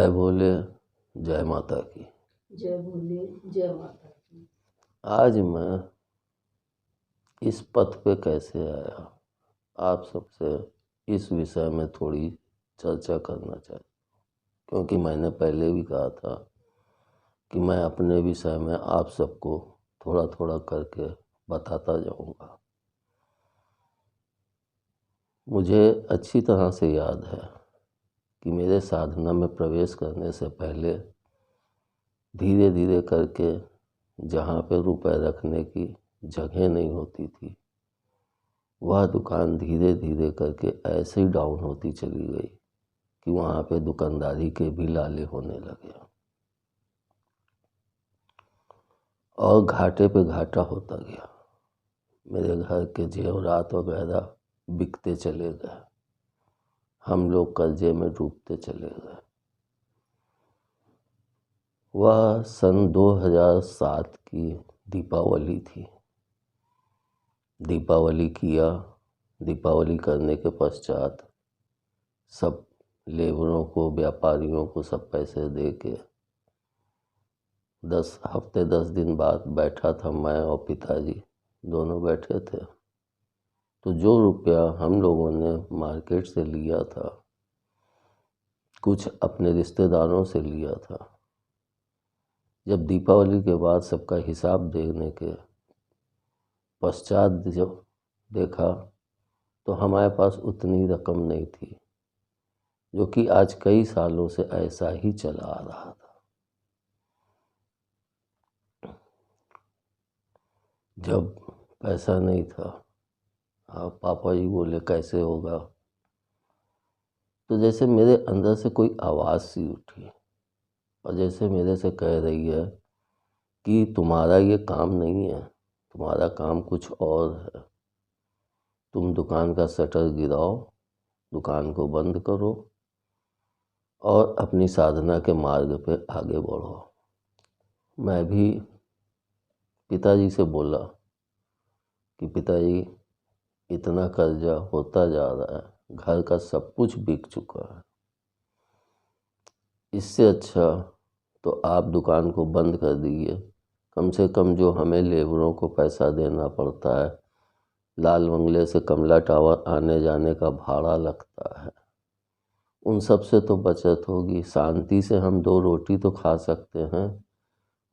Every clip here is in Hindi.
जय भोले, जय माता की। जय भोले, जय माता की। आज मैं इस पथ पे कैसे आया, आप सबसे इस विषय में थोड़ी चर्चा करना चाहता हूँ, क्योंकि मैंने पहले भी कहा था कि मैं अपने विषय में आप सबको थोड़ा थोड़ा करके बताता जाऊँगा। मुझे अच्छी तरह से याद है कि मेरे साधना में प्रवेश करने से पहले धीरे धीरे करके जहाँ पे रुपए रखने की जगह नहीं होती थी, वह दुकान धीरे धीरे करके ऐसे ही डाउन होती चली गई कि वहाँ पे दुकानदारी के भी लाले होने लगे और घाटे पे घाटा होता गया। मेरे घर के जेवरात वगैरह बिकते चले गए, हम लोग कर्जे में डूबते चले गए। वह सन 2007 की दीपावली थी। दीपावली किया, दीपावली करने के पश्चात सब लेबरों को, व्यापारियों को सब पैसे दे के 10 दिन बाद बैठा था, मैं और पिताजी दोनों बैठे थे। तो जो रुपया हम लोगों ने मार्केट से लिया था, कुछ अपने रिश्तेदारों से लिया था, जब दीपावली के बाद सबका हिसाब देने के पश्चात जब देखा तो हमारे पास उतनी रकम नहीं थी, जो कि आज कई सालों से ऐसा ही चला आ रहा था। जब पैसा नहीं था, पापा जी बोले कैसे होगा, तो जैसे मेरे अंदर से कोई आवाज़ सी उठी और जैसे मेरे से कह रही है कि तुम्हारा ये काम नहीं है, तुम्हारा काम कुछ और है। तुम दुकान का शटर गिराओ, दुकान को बंद करो और अपनी साधना के मार्ग पे आगे बढ़ो। मैं भी पिताजी से बोला कि पिताजी, इतना कर्जा होता जा रहा है, घर का सब कुछ बिक चुका है, इससे अच्छा तो आप दुकान को बंद कर दीजिए। कम से कम जो हमें लेबरों को पैसा देना पड़ता है, लाल बंगले से कमला टावर आने जाने का भाड़ा लगता है, उन सब से तो बचत होगी। शांति से हम 2 रोटी तो खा सकते हैं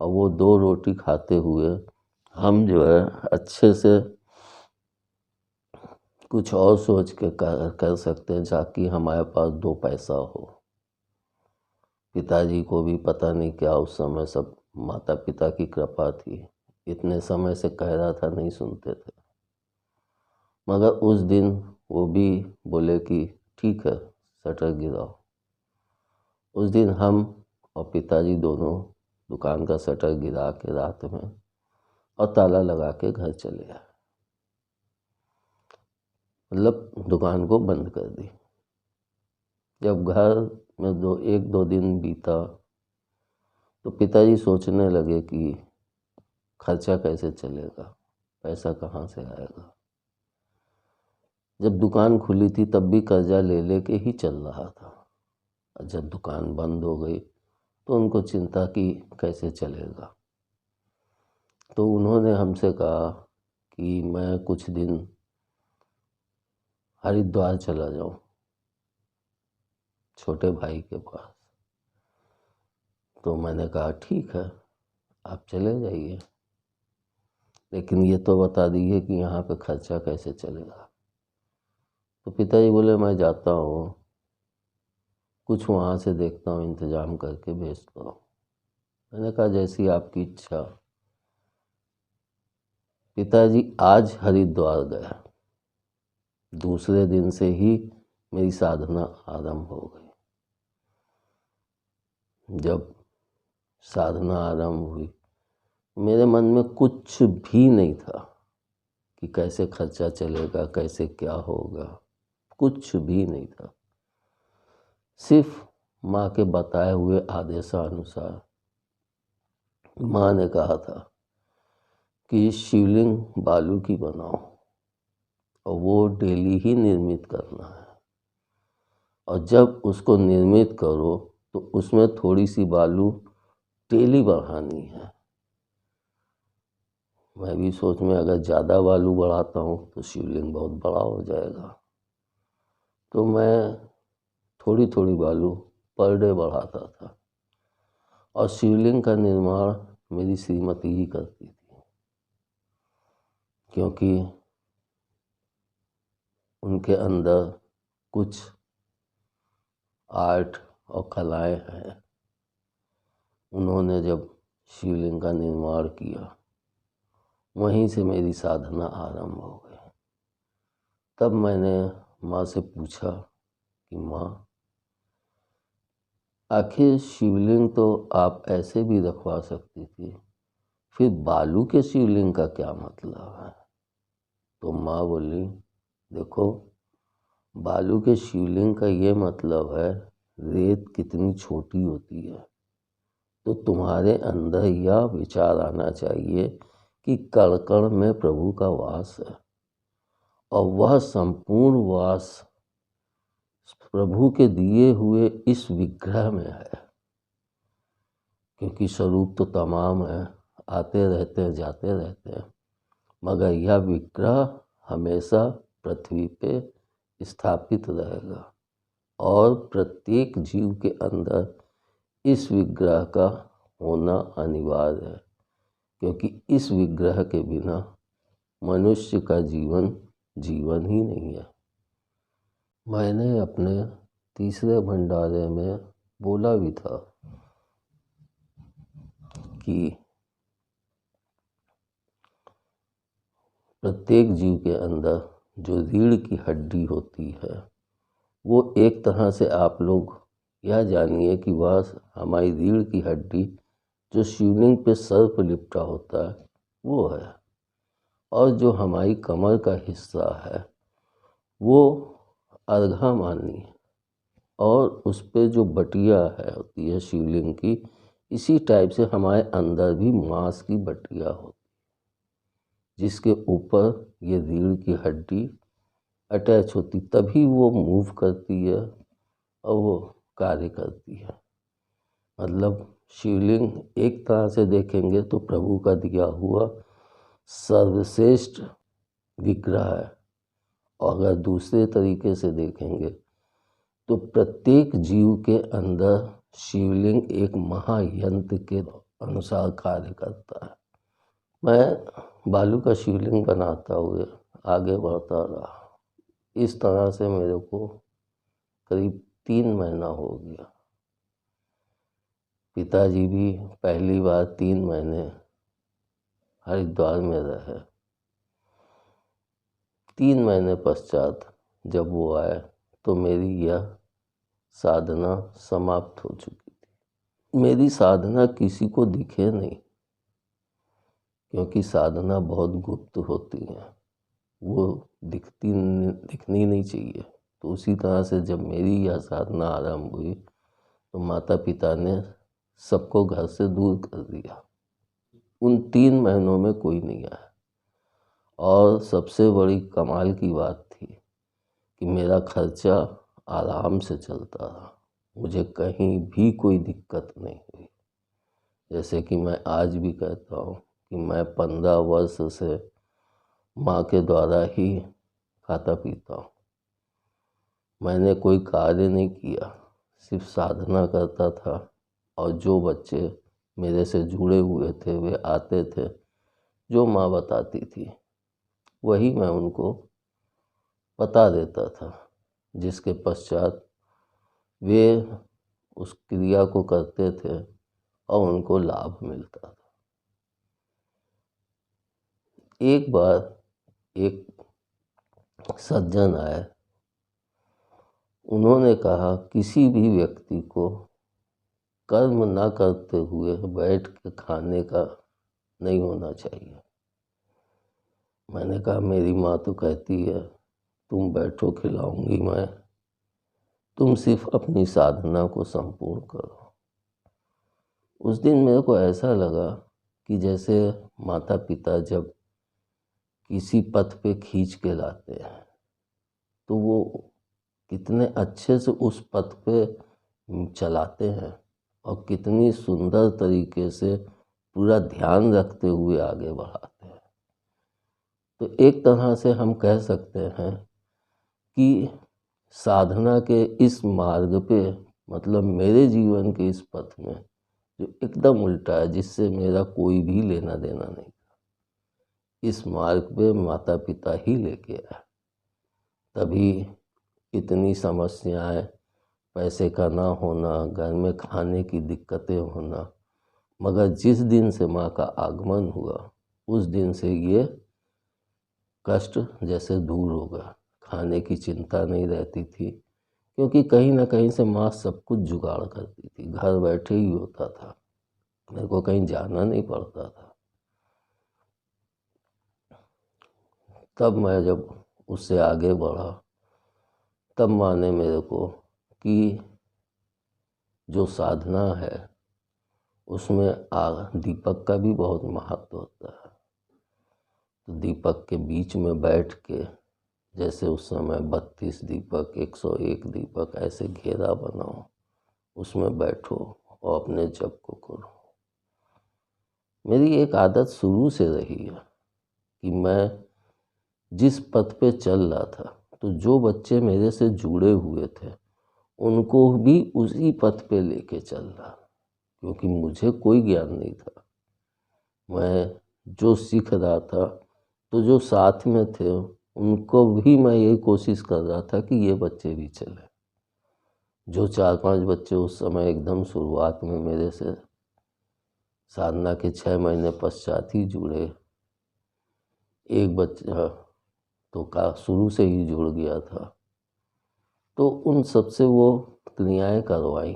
और वो 2 रोटी खाते हुए हम जो है अच्छे से कुछ और सोच के कर सकते हैं, ताकि हमारे पास 2 पैसा हो। पिताजी को भी पता नहीं क्या उस समय सब माता पिता की कृपा थी, इतने समय से कह रहा था, नहीं सुनते थे। मगर उस दिन वो भी बोले कि ठीक है, शटर गिराओ। उस दिन हम और पिताजी दोनों दुकान का शटर गिरा के रात में और ताला लगा के घर चले आए, मतलब दुकान को बंद कर दी। जब घर में 1-2 दिन बीता तो पिताजी सोचने लगे कि खर्चा कैसे चलेगा, पैसा कहाँ से आएगा। जब दुकान खुली थी तब भी कर्जा ले लेके ही चल रहा था, और जब दुकान बंद हो गई तो उनको चिंता कि कैसे चलेगा। तो उन्होंने हमसे कहा कि मैं कुछ दिन हरिद्वार चला जाऊं, छोटे भाई के पास। तो मैंने कहा ठीक है, आप चले जाइए, लेकिन ये तो बता दीजिए कि यहाँ पे खर्चा कैसे चलेगा। तो पिताजी बोले मैं जाता हूँ, कुछ वहाँ से देखता हूँ, इंतज़ाम करके भेजता हूँ। मैंने कहा जैसी आपकी इच्छा। पिताजी आज हरिद्वार गया, दूसरे दिन से ही मेरी साधना आरंभ हो गई। जब साधना आरंभ हुई, मेरे मन में कुछ भी नहीं था कि कैसे खर्चा चलेगा, कैसे क्या होगा, कुछ भी नहीं था। सिर्फ माँ के बताए हुए आदेशानुसार माँ ने कहा था कि शिवलिंग बालू की बनाओ और वो डेली ही निर्मित करना है, और जब उसको निर्मित करो तो उसमें थोड़ी सी बालू टेली बढ़ानी है। मैं भी सोच में अगर ज़्यादा बालू बढ़ाता हूँ तो शिवलिंग बहुत बड़ा हो जाएगा, तो मैं थोड़ी थोड़ी बालू पर डे बढ़ाता था। और शिवलिंग का निर्माण मेरी श्रीमती ही करती थी, क्योंकि उनके अंदर कुछ आर्ट और कलाएं हैं। उन्होंने जब शिवलिंग का निर्माण किया, वहीं से मेरी साधना आरंभ हो गई। तब मैंने माँ से पूछा कि माँ, आखिर शिवलिंग तो आप ऐसे भी रखवा सकती थी, फिर बालू के शिवलिंग का क्या मतलब है? तो माँ बोली, देखो, बालू के शिवलिंग का ये मतलब है रेत कितनी छोटी होती है। तो तुम्हारे अंदर यह विचार आना चाहिए कि कण कण में प्रभु का वास है, और वह संपूर्ण वास प्रभु के दिए हुए इस विग्रह में है। क्योंकि स्वरूप तो तमाम है, आते रहते हैं जाते रहते हैं, मगर यह विग्रह हमेशा पृथ्वी पे स्थापित रहेगा। और प्रत्येक जीव के अंदर इस विग्रह का होना अनिवार्य है, क्योंकि इस विग्रह के बिना मनुष्य का जीवन जीवन ही नहीं है। मैंने अपने तीसरे भंडारे में बोला भी था कि प्रत्येक जीव के अंदर जो रीढ़ की हड्डी होती है, वो एक तरह से आप लोग यह जानिए कि वह हमारी रीढ़ की हड्डी जो शिवलिंग पे सर्प लिपटा होता है वो है। और जो हमारी कमर का हिस्सा है वो अर्घा मानी है, और उस पे जो बटिया है होती है शिवलिंग की, इसी टाइप से हमारे अंदर भी मांस की बटिया होती है, जिसके ऊपर ये रीढ़ की हड्डी अटैच होती, तभी वो मूव करती है और वो कार्य करती है। मतलब शिवलिंग एक तरह से देखेंगे तो प्रभु का दिया हुआ सर्वश्रेष्ठ विग्रह है, और अगर दूसरे तरीके से देखेंगे तो प्रत्येक जीव के अंदर शिवलिंग एक महायंत्र के अनुसार कार्य करता है। मैं बालू का शिवलिंग बनाता हुए आगे बढ़ता रहा। इस तरह से मेरे को करीब 3 महीना हो गया। पिताजी भी पहली बार 3 महीने हरिद्वार में रहे। 3 महीने पश्चात जब वो आए तो मेरी यह साधना समाप्त हो चुकी थी। मेरी साधना किसी को दिखे नहीं, क्योंकि साधना बहुत गुप्त होती है, वो दिखनी नहीं चाहिए। तो उसी तरह से जब मेरी यह साधना आरंभ हुई तो माता पिता ने सबको घर से दूर कर दिया। उन 3 महीनों में कोई नहीं आया। और सबसे बड़ी कमाल की बात थी कि मेरा खर्चा आराम से चलता रहा, मुझे कहीं भी कोई दिक्कत नहीं हुई। जैसे कि मैं आज भी कहता हूँ कि मैं 15 वर्ष से माँ के द्वारा ही खाता पीता हूँ। मैंने कोई कार्य नहीं किया, सिर्फ साधना करता था। और जो बच्चे मेरे से जुड़े हुए थे वे आते थे, जो माँ बताती थी वही मैं उनको बता देता था, जिसके पश्चात वे उस क्रिया को करते थे और उनको लाभ मिलता था। एक बार एक सज्जन आए, उन्होंने कहा किसी भी व्यक्ति को कर्म ना करते हुए बैठ के खाने का नहीं होना चाहिए। मैंने कहा मेरी माँ तो कहती है तुम बैठो खिलाऊंगी मैं, तुम सिर्फ अपनी साधना को संपूर्ण करो। उस दिन मेरे को ऐसा लगा कि जैसे माता पिता जब किसी पथ पे खींच के लाते हैं तो वो कितने अच्छे से उस पथ पे चलाते हैं और कितनी सुंदर तरीके से पूरा ध्यान रखते हुए आगे बढ़ाते हैं। तो एक तरह से हम कह सकते हैं कि साधना के इस मार्ग पे, मतलब मेरे जीवन के इस पथ में जो एकदम उल्टा है, जिससे मेरा कोई भी लेना देना नहीं था, इस मार्ग पे माता पिता ही लेके आए। तभी इतनी समस्याएं, पैसे का ना होना, घर में खाने की दिक्कतें होना, मगर जिस दिन से माँ का आगमन हुआ उस दिन से ये कष्ट जैसे दूर हो गया। खाने की चिंता नहीं रहती थी, क्योंकि कहीं ना कहीं से माँ सब कुछ जुगाड़ करती थी, घर बैठे ही होता था, मेरे को कहीं जाना नहीं पड़ता था। तब मैं जब उससे आगे बढ़ा, तब माँ ने मेरे को कि जो साधना है उसमें आग दीपक का भी बहुत महत्व होता है। तो दीपक के बीच में बैठ के, जैसे उस समय 32 दीपक, 101 दीपक ऐसे घेरा बनाओ, उसमें बैठो और अपने जप को करो। मेरी एक आदत शुरू से रही है कि मैं जिस पथ पे चल रहा था, तो जो बच्चे मेरे से जुड़े हुए थे उनको भी उसी पथ पे लेके चल रहा, क्योंकि मुझे कोई ज्ञान नहीं था। मैं जो सीख रहा था, तो जो साथ में थे उनको भी मैं यही कोशिश कर रहा था कि ये बच्चे भी चले। जो 4-5 बच्चे उस समय एकदम शुरुआत में मेरे से साधना के 6 महीने पश्चात ही जुड़े, एक बच्चा तो का शुरू से ही जुड़ गया था, तो उन सबसे वो क्रियाएं करवाई।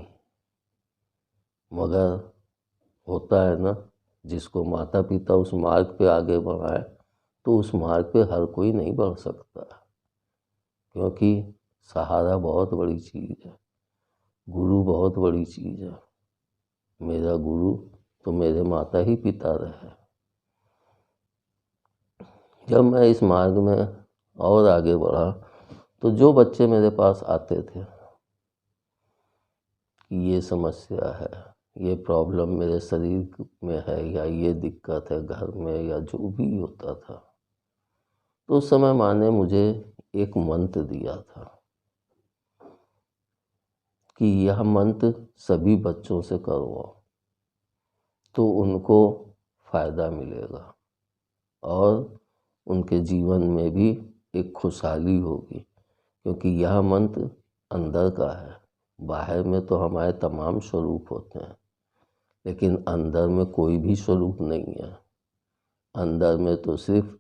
मगर होता है ना, जिसको माता पिता उस मार्ग पे आगे बढ़ाए, तो उस मार्ग पे हर कोई नहीं बढ़ सकता, क्योंकि सहारा बहुत बड़ी चीज़ है, गुरु बहुत बड़ी चीज़ है। मेरा गुरु तो मेरे माता ही पिता रहे। जब मैं इस मार्ग में और आगे बढ़ा, तो जो बच्चे मेरे पास आते थे कि ये समस्या है, ये प्रॉब्लम मेरे शरीर में है, या ये दिक्कत है घर में, या जो भी होता था, तो उस समय माँ ने मुझे एक मंत्र दिया था कि यह मंत्र सभी बच्चों से करवाओ, तो उनको फ़ायदा मिलेगा और उनके जीवन में भी एक खुशहाली होगी। क्योंकि यह मंत्र अंदर का है, बाहर में तो हमारे तमाम स्वरूप होते हैं, लेकिन अंदर में कोई भी स्वरूप नहीं है। अंदर में तो सिर्फ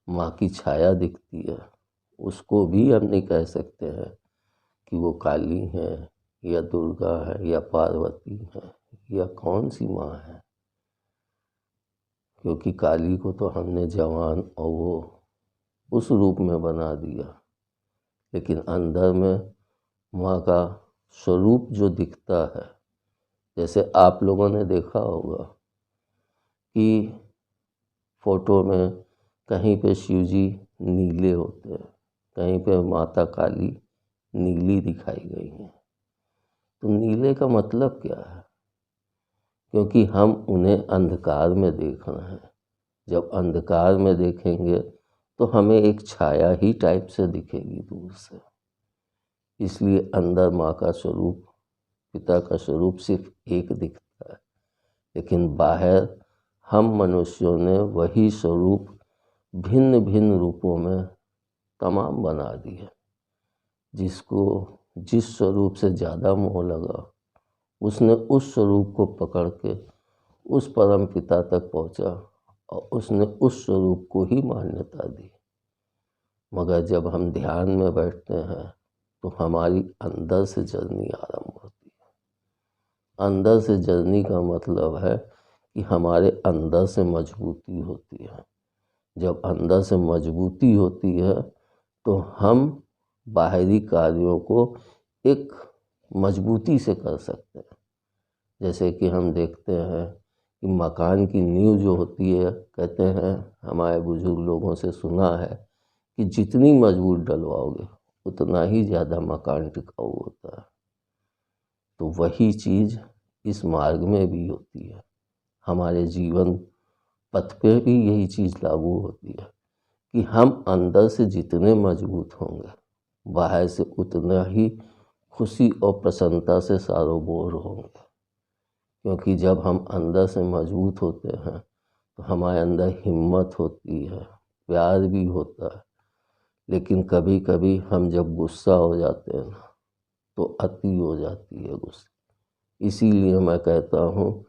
माँ की छाया दिखती है, उसको भी हम नहीं कह सकते हैं कि वो काली है या दुर्गा है या पार्वती है या कौन सी माँ है, क्योंकि काली को तो हमने जवान और वो उस रूप में बना दिया, लेकिन अंदर में माँ का स्वरूप जो दिखता है, जैसे आप लोगों ने देखा होगा कि फोटो में कहीं पे शिव जी नीले होते हैं, कहीं पे माता काली नीली दिखाई गई हैं। तो नीले का मतलब क्या है? क्योंकि हम उन्हें अंधकार में देख रहे हैं। जब अंधकार में देखेंगे तो हमें एक छाया ही टाइप से दिखेगी दूर से। इसलिए अंदर माँ का स्वरूप, पिता का स्वरूप सिर्फ एक दिखता है, लेकिन बाहर हम मनुष्यों ने वही स्वरूप भिन्न भिन्न रूपों में तमाम बना दिए। जिसको जिस स्वरूप से ज़्यादा मोह लगा, उसने उस स्वरूप को पकड़ के उस परम पिता तक पहुंचा और उसने उस स्वरूप को ही मान्यता दी। मगर जब हम ध्यान में बैठते हैं तो हमारी अंदर से जर्नी आरंभ होती है। अंदर से जर्नी का मतलब है कि हमारे अंदर से मजबूती होती है। जब अंदर से मजबूती होती है तो हम बाहरी कार्यों को एक मजबूती से कर सकते हैं। जैसे कि हम देखते हैं कि मकान की नींव जो होती है, कहते हैं, हमारे बुजुर्ग लोगों से सुना है कि जितनी मजबूत डलवाओगे उतना ही ज़्यादा मकान टिकाऊ होता है। तो वही चीज़ इस मार्ग में भी होती है। हमारे जीवन पथ पे भी यही चीज़ लागू होती है कि हम अंदर से जितने मजबूत होंगे, बाहर से उतना ही खुशी और प्रसन्नता से सारोबोर होंगे। क्योंकि जब हम अंदर से मजबूत होते हैं तो हमारे अंदर हिम्मत होती है, प्यार भी होता है। लेकिन कभी कभी हम जब गुस्सा हो जाते हैं ना, तो अति हो जाती है गुस्सा। इसीलिए मैं कहता हूँ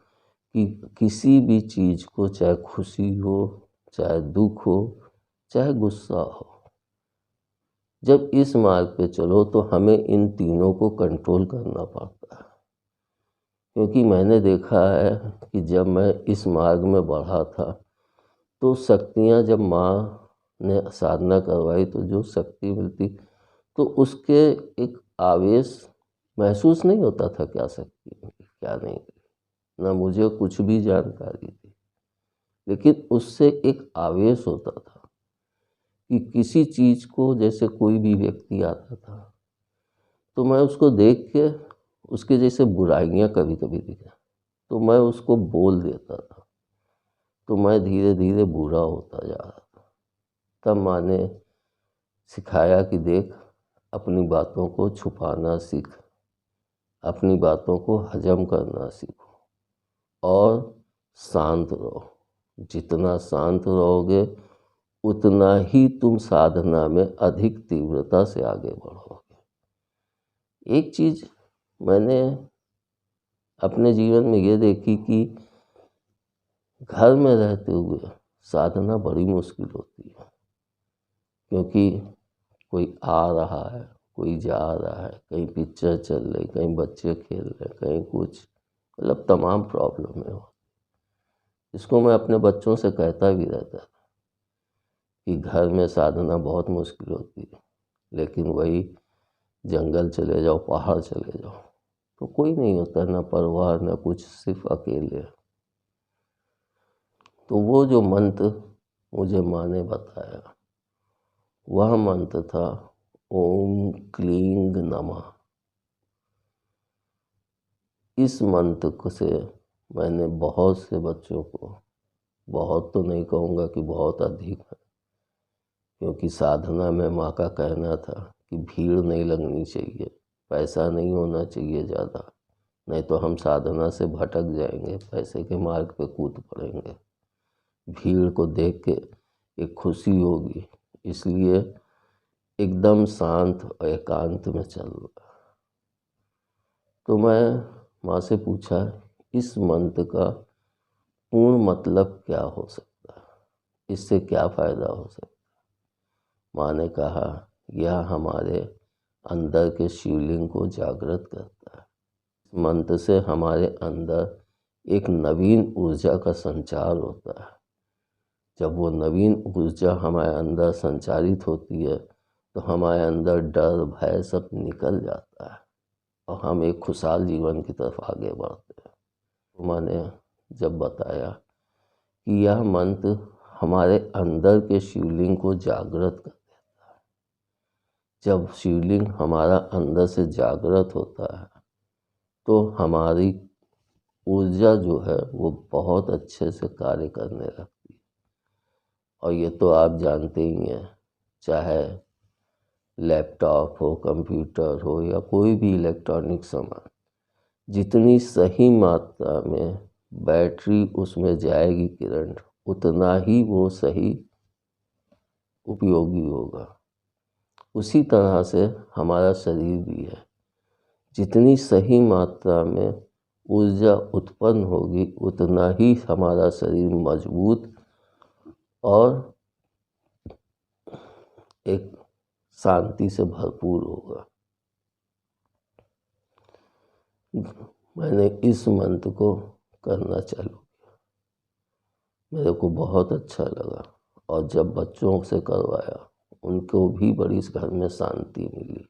कि किसी भी चीज़ को, चाहे खुशी हो, चाहे दुख हो, चाहे गुस्सा हो, जब इस मार्ग पे चलो तो हमें इन तीनों को कंट्रोल करना पड़ता है। क्योंकि मैंने देखा है कि जब मैं इस मार्ग में बढ़ा था तो शक्तियाँ, जब माँ ने साधना करवाई तो जो शक्ति मिलती, तो उसके एक आवेश महसूस नहीं होता था क्या शक्ति मिली क्या नहीं मिली, ना मुझे कुछ भी जानकारी थी। लेकिन उससे एक आवेश होता था कि किसी चीज़ को, जैसे कोई भी व्यक्ति आता था तो मैं उसको देख के उसके जैसे बुराइयां कभी कभी दिखे तो मैं उसको बोल देता था, तो मैं धीरे धीरे बुरा होता जा रहा था। तब माँ ने सिखाया कि देख, अपनी बातों को छुपाना सीख, अपनी बातों को हजम करना सीखो और शांत रहो। जितना शांत रहोगे उतना ही तुम साधना में अधिक तीव्रता से आगे बढ़ोगे। एक चीज़ मैंने अपने जीवन में ये देखी कि घर में रहते हुए साधना बड़ी मुश्किल होती है। क्योंकि कोई आ रहा है, कोई जा रहा है, कहीं पिक्चर चल रही, कहीं बच्चे खेल रहे, कहीं कुछ, मतलब तमाम प्रॉब्लम है। इसको मैं अपने बच्चों से कहता भी रहता था कि घर में साधना बहुत मुश्किल होती है, लेकिन वही जंगल चले जाओ, पहाड़ चले जाओ तो कोई नहीं होता, ना परिवार ना कुछ, सिर्फ अकेले। तो वो जो मंत्र मुझे माँ ने बताया, वह मंत्र था ओम क्लींग नमः। इस मंत्र से मैंने बहुत से बच्चों को, बहुत तो नहीं कहूँगा कि बहुत अधिक है, क्योंकि साधना में माँ का कहना था कि भीड़ नहीं लगनी चाहिए, पैसा नहीं होना चाहिए ज़्यादा, नहीं तो हम साधना से भटक जाएंगे, पैसे के मार्ग पे कूद पड़ेंगे। भीड़ को देख के एक खुशी होगी, इसलिए एकदम शांत और एकांत में चल रहा। तो मैं माँ से पूछा, इस मंत्र का पूर्ण मतलब क्या हो सकता है, इससे क्या फ़ायदा हो सकता है। माँ ने कहा, यह हमारे अंदर के शिवलिंग को जागृत करता है। इस मंत्र से हमारे अंदर एक नवीन ऊर्जा का संचार होता है। जब वो नवीन ऊर्जा हमारे अंदर संचारित होती है तो हमारे अंदर डर भय सब निकल जाता है और हम एक खुशहाल जीवन की तरफ आगे बढ़ते हैं। तो मैंने जब बताया कि यह मंत्र हमारे अंदर के शिवलिंग को जागृत कर देता है, जब शिवलिंग हमारा अंदर से जागृत होता है तो हमारी ऊर्जा जो है वो बहुत अच्छे से कार्य करने लगती है। और ये तो आप जानते ही हैं, चाहे लैपटॉप हो, कंप्यूटर हो या कोई भी इलेक्ट्रॉनिक सामान, जितनी सही मात्रा में बैटरी उसमें जाएगी करंट, उतना ही वो सही उपयोगी होगा। उसी तरह से हमारा शरीर भी है, जितनी सही मात्रा में ऊर्जा उत्पन्न होगी उतना ही हमारा शरीर मजबूत और एक शांति से भरपूर होगा। मैंने इस मंत्र को करना चालू किया, मेरे को बहुत अच्छा लगा और जब बच्चों से करवाया उनको भी बड़ी इस घर में शांति मिली।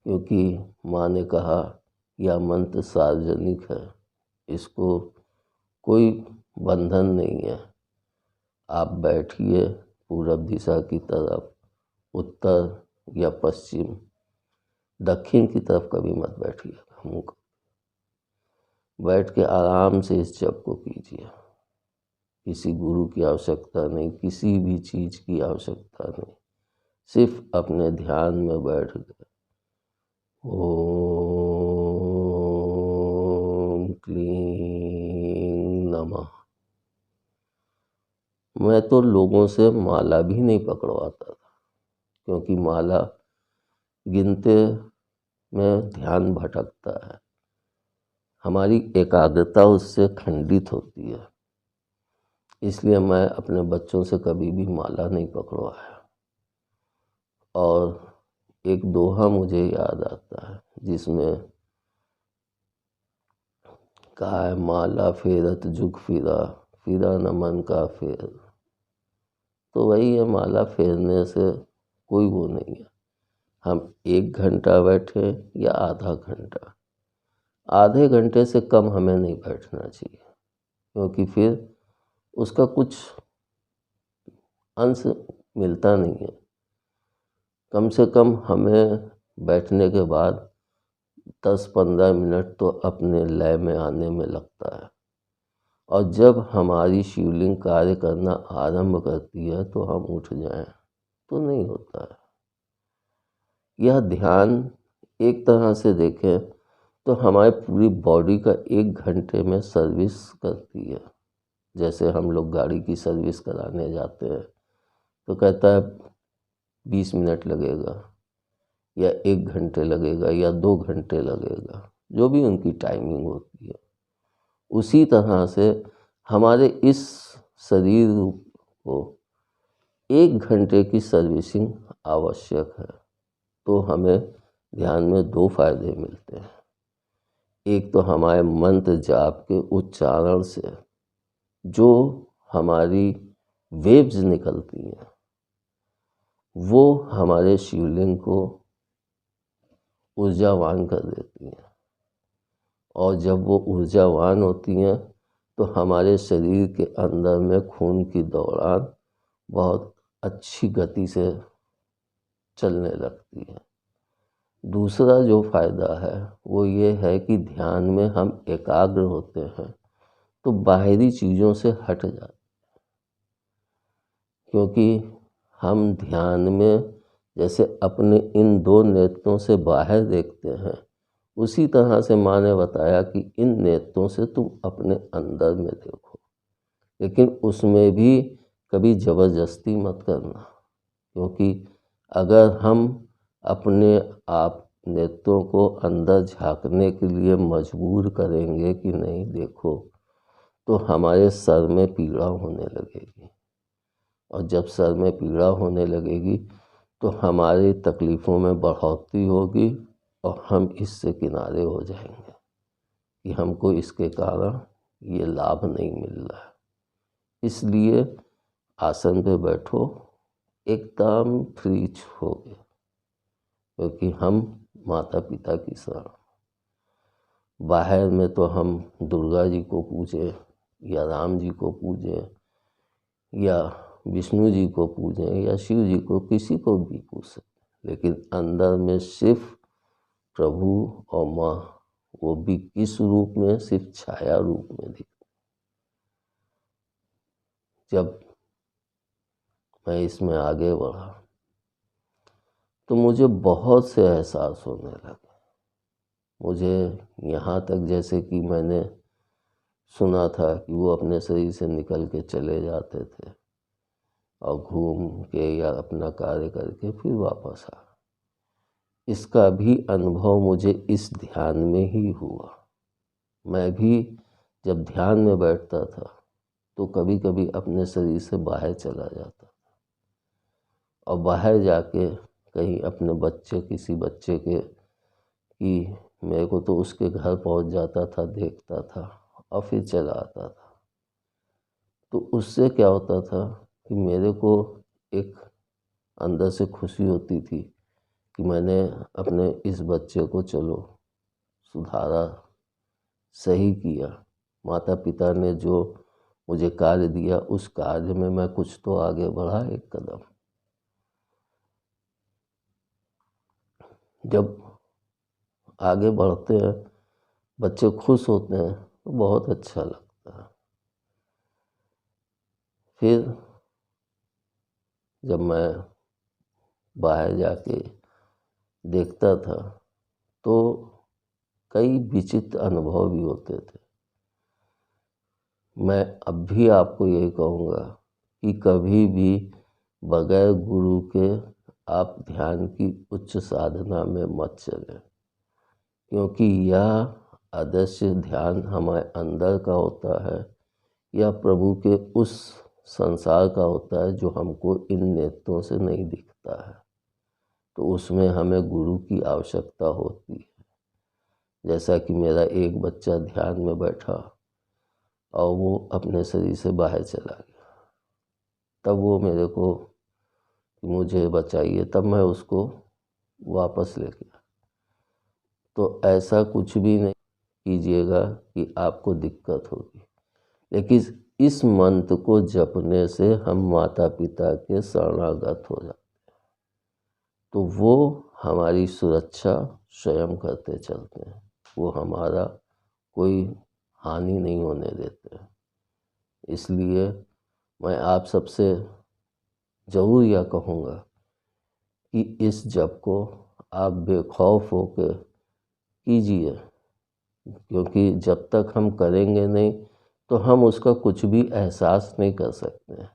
क्योंकि माँ ने कहा यह मंत्र सार्वजनिक है, इसको कोई बंधन नहीं है। आप बैठिए पूरब दिशा की तरफ, उत्तर या पश्चिम, दक्षिण की तरफ कभी मत बैठिएगा, मुँह बैठ के आराम से इस जप को कीजिए। किसी गुरु की आवश्यकता नहीं, किसी भी चीज़ की आवश्यकता नहीं, सिर्फ अपने ध्यान में बैठ गए। ओम क्लीं नमः। मैं तो लोगों से माला भी नहीं पकड़वाता था, क्योंकि माला गिनते में ध्यान भटकता है, हमारी एकाग्रता उससे खंडित होती है। इसलिए मैं अपने बच्चों से कभी भी माला नहीं पकड़वाया। और एक दोहा मुझे याद आता है जिसमें कहा है, माला फेरत जुग फिरा, फिरा न मन का फेर। तो वही है, माला फेरने से कोई वो नहीं है। हम 1 घंटा बैठे या आधा घंटा, आधे घंटे से कम हमें नहीं बैठना चाहिए, क्योंकि फिर उसका कुछ अंश मिलता नहीं है। कम से कम हमें बैठने के बाद 10-15 मिनट तो अपने लय में आने में लगता है, और जब हमारी शिवलिंग कार्य करना आरंभ करती है तो हम उठ जाएं तो नहीं होता है। यह ध्यान एक तरह से देखें तो हमारी पूरी बॉडी का 1 घंटे में सर्विस करती है। जैसे हम लोग गाड़ी की सर्विस कराने जाते हैं तो कहता है 20 मिनट लगेगा, या 1 घंटे लगेगा, या 2 घंटे लगेगा, जो भी उनकी टाइमिंग होती है। उसी तरह से हमारे इस शरीर को 1 घंटे की सर्विसिंग आवश्यक है। तो हमें ध्यान में 2 फायदे मिलते हैं। एक तो हमारे मंत्र जाप के उच्चारण से जो हमारी वेव्स निकलती हैं वो हमारे शिवलिंग को ऊर्जावान कर देती हैं, और जब वो ऊर्जावान होती हैं तो हमारे शरीर के अंदर में खून की दौड़ान बहुत अच्छी गति से चलने लगती है। दूसरा जो फ़ायदा है वो ये है कि ध्यान में हम एकाग्र होते हैं तो बाहरी चीज़ों से हट जाते हैं, क्योंकि हम ध्यान में जैसे अपने इन 2 नेत्रों से बाहर देखते हैं, उसी तरह से माँ ने बताया कि इन नेत्रों से तुम अपने अंदर में देखो, लेकिन उसमें भी कभी ज़बरदस्ती मत करना, क्योंकि अगर हम अपने आप नेत्रों को अंदर झांकने के लिए मजबूर करेंगे कि नहीं देखो, तो हमारे सर में पीड़ा होने लगेगी, और जब सर में पीड़ा होने लगेगी तो हमारी तकलीफ़ों में बढ़ोतरी होगी और हम इससे किनारे हो जाएंगे कि हमको इसके कारण ये लाभ नहीं मिल रहा है। इसलिए आसन पे बैठो, एकदम फ्री हो गए, क्योंकि हम माता पिता की शरण। बाहर में तो हम दुर्गा जी को पूजें या राम जी को पूजें या विष्णु जी को पूजें या शिव जी को, किसी को भी पूज सकते, लेकिन अंदर में सिर्फ प्रभु और माँ, वो भी किस रूप में, सिर्फ छाया रूप में दिखते। जब मैं इसमें आगे बढ़ा तो मुझे बहुत से एहसास होने लगे। मुझे यहाँ तक, जैसे कि मैंने सुना था कि वो अपने शरीर से निकल के चले जाते थे और घूम के या अपना कार्य करके फिर वापस आ। इसका भी अनुभव मुझे इस ध्यान में ही हुआ। मैं भी जब ध्यान में बैठता था तो कभी कभी अपने शरीर से बाहर चला जाता था, और बाहर जाके कहीं अपने बच्चे, किसी बच्चे के कि मेरे को तो उसके घर पहुंच जाता था, देखता था और फिर चला आता था। तो उससे क्या होता था कि मेरे को एक अंदर से खुशी होती थी कि मैंने अपने इस बच्चे को चलो सुधारा, सही किया। माता पिता ने जो मुझे कार्य दिया उस कार्य में मैं कुछ तो आगे बढ़ा, एक कदम। जब आगे बढ़ते हैं, बच्चे खुश होते हैं तो बहुत अच्छा लगता है। फिर जब मैं बाहर जाके देखता था तो कई विचित्र अनुभव भी होते थे। मैं अब भी आपको यही कहूँगा कि कभी भी बगैर गुरु के आप ध्यान की उच्च साधना में मत चलें, क्योंकि यह अदृश्य ध्यान हमारे अंदर का होता है या प्रभु के उस संसार का होता है जो हमको इन नेत्रों से नहीं दिखता है। तो उसमें हमें गुरु की आवश्यकता होती है। जैसा कि मेरा एक बच्चा ध्यान में बैठा और वो अपने शरीर से बाहर चला गया, तब वो मेरे को मुझे बचाइए, तब मैं उसको वापस ले गया। तो ऐसा कुछ भी नहीं कीजिएगा कि आपको दिक्कत होगी, लेकिन इस मंत्र को जपने से हम माता पिता के शरणागत हो जाते हैं, तो वो हमारी सुरक्षा स्वयं करते चलते हैं, वो हमारा कोई हानि नहीं होने देते हैं। इसलिए मैं आप सबसे ज़रूर यह कहूँगा कि इस जप को आप बेखौफ होकर कीजिए, क्योंकि जब तक हम करेंगे नहीं तो हम उसका कुछ भी एहसास नहीं कर सकते हैं।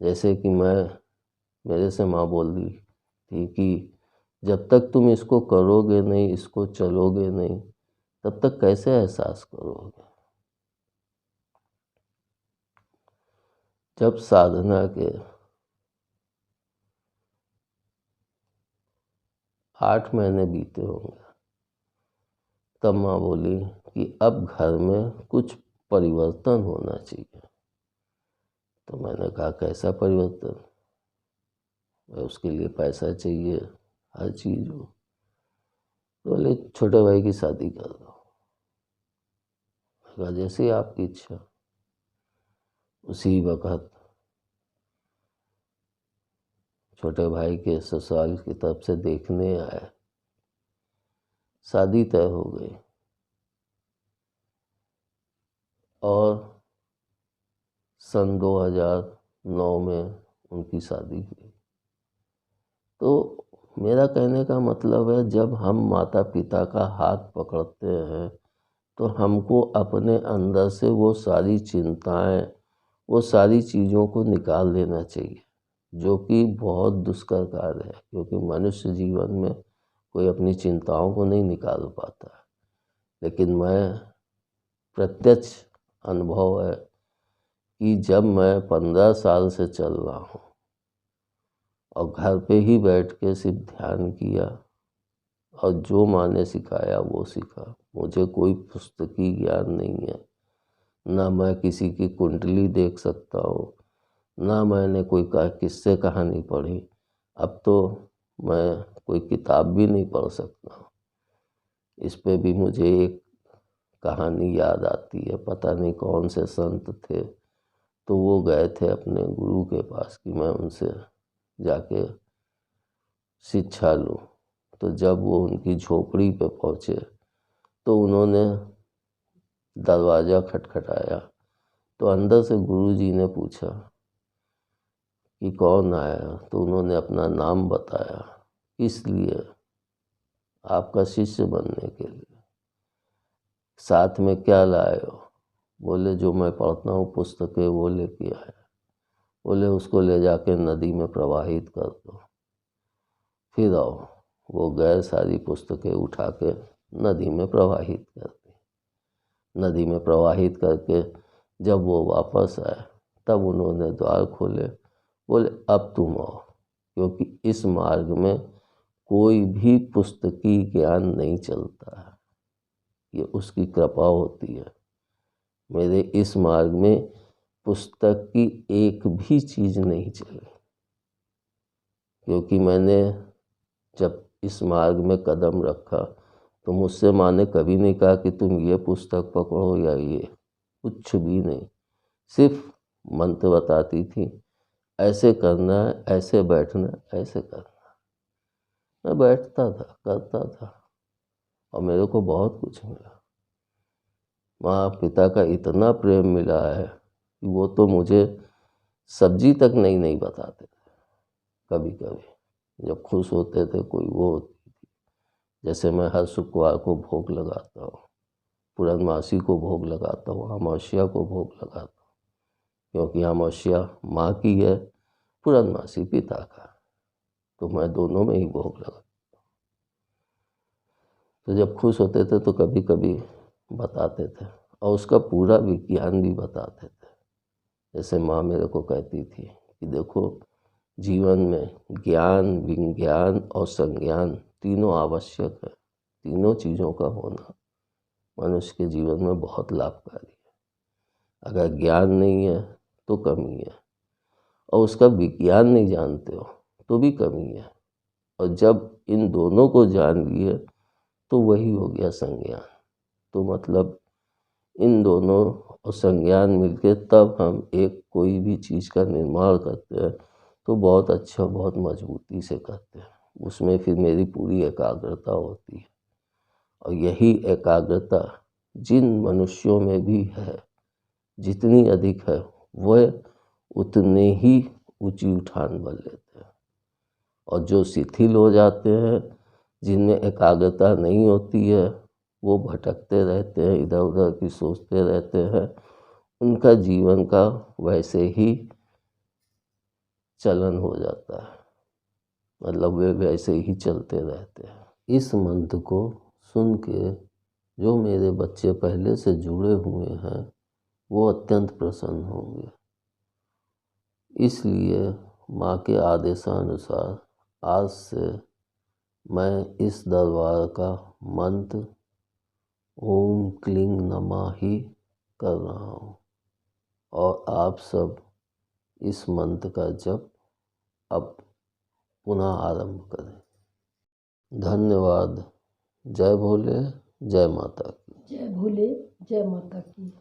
जैसे कि मेरे से माँ बोल दी थी कि जब तक तुम इसको करोगे नहीं, इसको चलोगे नहीं, तब तक कैसे एहसास करोगे। जब साधना के 8 महीने बीते होंगे, तब माँ बोली कि अब घर में कुछ परिवर्तन होना चाहिए। तो मैंने कहा कैसा परिवर्तन? उसके लिए पैसा चाहिए, हर चीज़ हो। तो बोले छोटे भाई की शादी कर दो। मैंने कहा जैसी आपकी इच्छा। उसी वक़्त छोटे भाई के ससुराल की तरफ से देखने आए, शादी तय हो गई और सन 2009 में उनकी शादी हुई। तो मेरा कहने का मतलब है, जब हम माता पिता का हाथ पकड़ते हैं तो हमको अपने अंदर से वो सारी चिंताएं, वो सारी चीज़ों को निकाल देना चाहिए, जो कि बहुत दुष्कर कार्य है, क्योंकि मनुष्य जीवन में कोई अपनी चिंताओं को नहीं निकाल पाता। लेकिन मैं प्रत्यक्ष अनुभव है कि जब मैं 15 साल से चल रहा हूँ और घर पे ही बैठ के सिर्फ ध्यान किया और जो माँ ने सिखाया वो सीखा। मुझे कोई पुस्तकी ज्ञान नहीं है, ना मैं किसी की कुंडली देख सकता हूँ, ना मैंने कोई किस्से कहानी पढ़ी। अब तो मैं कोई किताब भी नहीं पढ़ सकता। इस पे भी मुझे एक कहानी याद आती है, पता नहीं कौन से संत थे, तो वो गए थे अपने गुरु के पास कि मैं उनसे जाके शिक्षा लूँ। तो जब वो उनकी झोपड़ी पे पहुँचे तो उन्होंने दरवाज़ा खटखटाया, तो अंदर से गुरुजी ने पूछा कि कौन आया। तो उन्होंने अपना नाम बताया, इसलिए आपका शिष्य बनने के लिए। साथ में क्या लाए हो? बोले जो मैं पढ़ता हूँ पुस्तकें वो लेके आया। बोले उसको ले जाके नदी में प्रवाहित कर दो, फिर आओ। वो गए, सारी पुस्तकें उठा के नदी में प्रवाहित कर दी। नदी में प्रवाहित करके जब वो वापस आए तब उन्होंने द्वार खोले। बोले अब तुम आओ, क्योंकि इस मार्ग में कोई भी पुस्तकी ज्ञान नहीं चलता है, ये उसकी कृपा होती है। मेरे इस मार्ग में पुस्तक की एक भी चीज़ नहीं चली, क्योंकि मैंने जब इस मार्ग में कदम रखा तो मुझसे माँ ने कभी नहीं कहा कि तुम ये पुस्तक पकड़ो या ये, कुछ भी नहीं। सिर्फ मंत्र बताती थी, ऐसे करना है, ऐसे बैठना है, ऐसे करना। मैं बैठता था, करता था और मेरे को बहुत कुछ मिला। माँ पिता का इतना प्रेम मिला है कि वो तो मुझे सब्जी तक नहीं बताते थे। कभी कभी जब खुश होते थे कोई वो होती थी, जैसे मैं हर शुक्रवार को भोग लगाता हूँ, पूर्णमासी को भोग लगाता हूँ, अमावस्या को भोग लगाता हूँ, क्योंकि अमावस्या माँ की है, पूर्णमासी पिता का, तो मैं दोनों में ही भोग लगाता। तो जब खुश होते थे तो कभी कभी बताते थे और उसका पूरा विज्ञान भी बताते थे। जैसे माँ मेरे को कहती थी कि देखो, जीवन में ज्ञान, विज्ञान और संज्ञान तीनों आवश्यक है। तीनों चीज़ों का होना मनुष्य के जीवन में बहुत लाभकारी है। अगर ज्ञान नहीं है तो कमी है, और उसका विज्ञान नहीं जानते हो तो भी कमी है, और जब इन दोनों को जान लिए तो वही हो गया संज्ञान। तो मतलब इन दोनों और संज्ञान मिलके तब हम एक कोई भी चीज़ का निर्माण करते हैं तो बहुत अच्छा, बहुत मजबूती से करते हैं। उसमें फिर मेरी पूरी एकाग्रता होती है, और यही एकाग्रता जिन मनुष्यों में भी है, जितनी अधिक है वह उतने ही ऊंची उठान बन लेते हैं। और जो शिथिल हो जाते हैं, जिनमें एकाग्रता नहीं होती है, वो भटकते रहते हैं, इधर उधर की सोचते रहते हैं, उनका जीवन का वैसे ही चलन हो जाता है, मतलब वे वैसे ही चलते रहते हैं। इस मंत्र को सुन के जो मेरे बच्चे पहले से जुड़े हुए हैं वो अत्यंत प्रसन्न होंगे। इसलिए माँ के आदेशानुसार आज से मैं इस दरबार का मंत्र ओम क्लीं नमः ही कर रहा हूँ, और आप सब इस मंत्र का जप अब पुनः आरंभ करें। धन्यवाद। जय भोले, जय माता की। जय भोले, जय माता की।